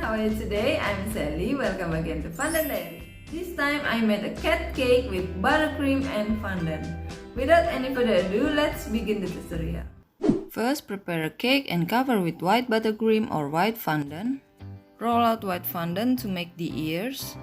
how are you today? I'm Sally. Welcome again to Fondant Diary. This time I made a cat cake with buttercream and fondant. Without any further ado, let's begin the tutorial. First, prepare a cake and cover with white buttercream or white fondant. Roll out white fondant to make the ears.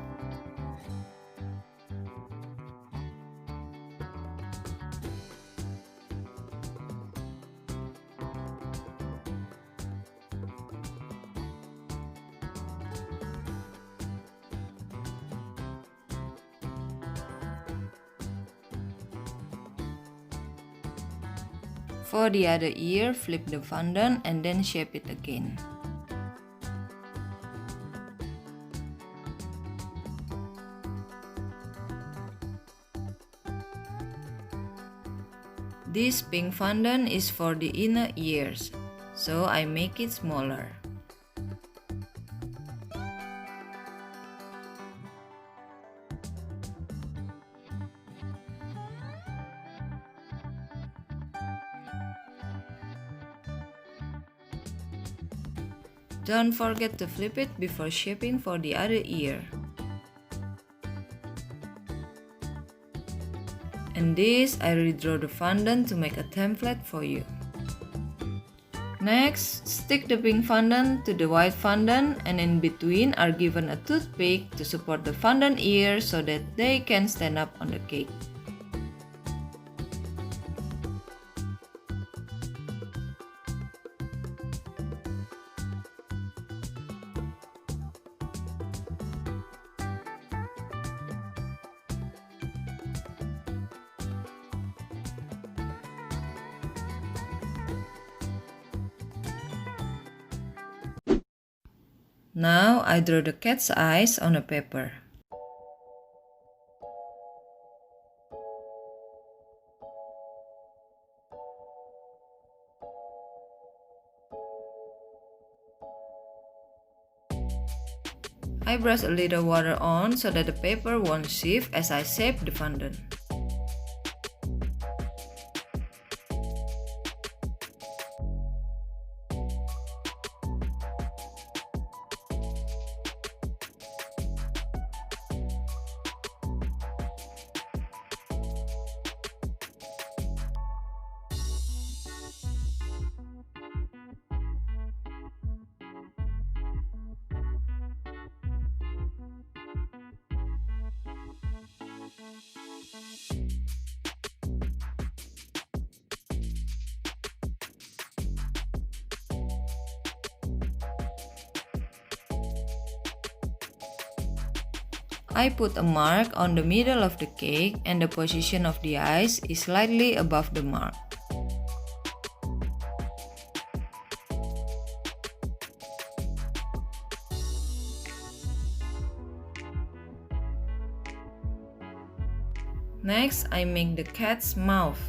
For the other ear, flip the fondant and then shape it again. This pink fondant is for the inner ears, so I make it smaller. Don't forget to flip it before shaping for the other ear. And this, I redraw the fondant to make a template for you. Next, stick the pink fondant to the white fondant, and in between are given a toothpick to support the fondant ears so that they can stand up on the cake. Now I draw the cat's eyes on a paper. I brush a little water on so that the paper won't shift as I shape the fondant. I put a mark on the middle of the cake and the position of the eyes is slightly above the mark. Next, I make the cat's mouth.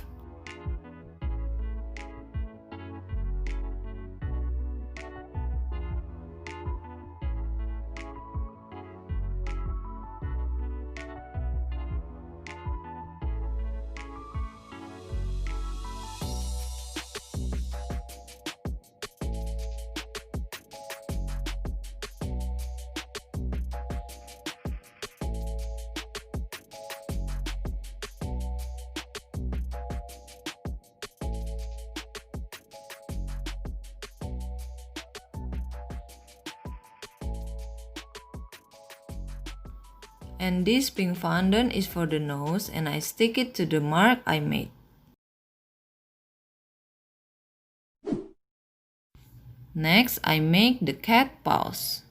And this pink fondant is for the nose, and I stick it to the mark I made. Next, I make the cat paws.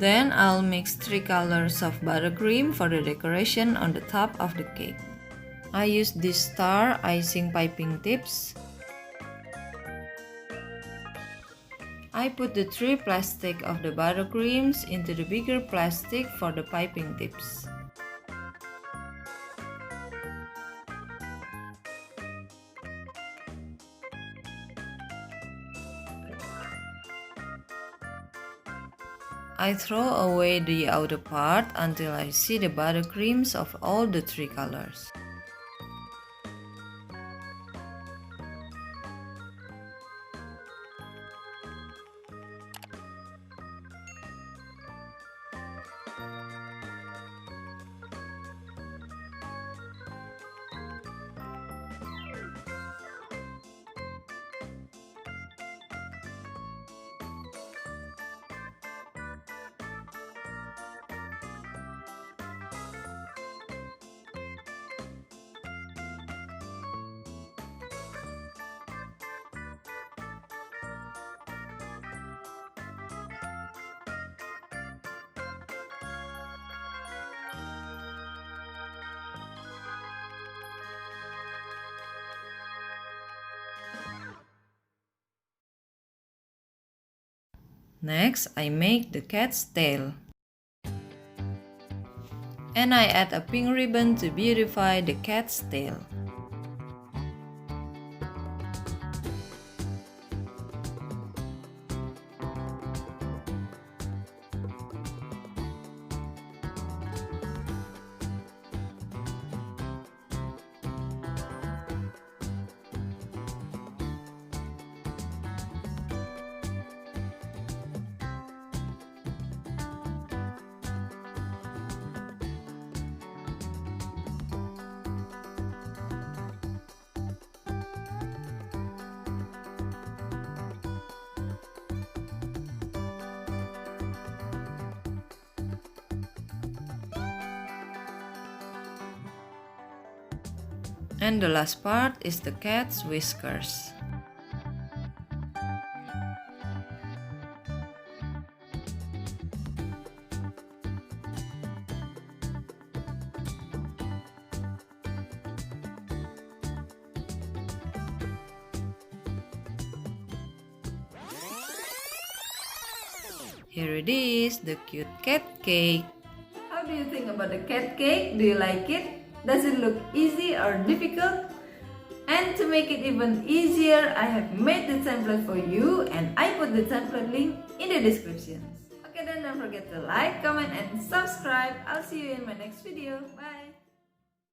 Then I'll mix 3 colors of buttercream for the decoration on the top of the cake. I use this star icing piping tips. I put the 3 plastic of the buttercreams into the bigger plastic for the piping tips. I throw away the outer part until I see the buttercreams of all the 3 colors. Next, I make the cat's tail. And I add a pink ribbon to beautify the cat's tail. And the last part is the cat's whiskers. Here it is, the cute cat cake. How do you think about the cat cake? Do you like it? Does it look easy or difficult? And to make it even easier, I have made the template for you and I put the template link in the description. Okay, then don't forget to like, comment and subscribe. I'll see you in my next video. Bye!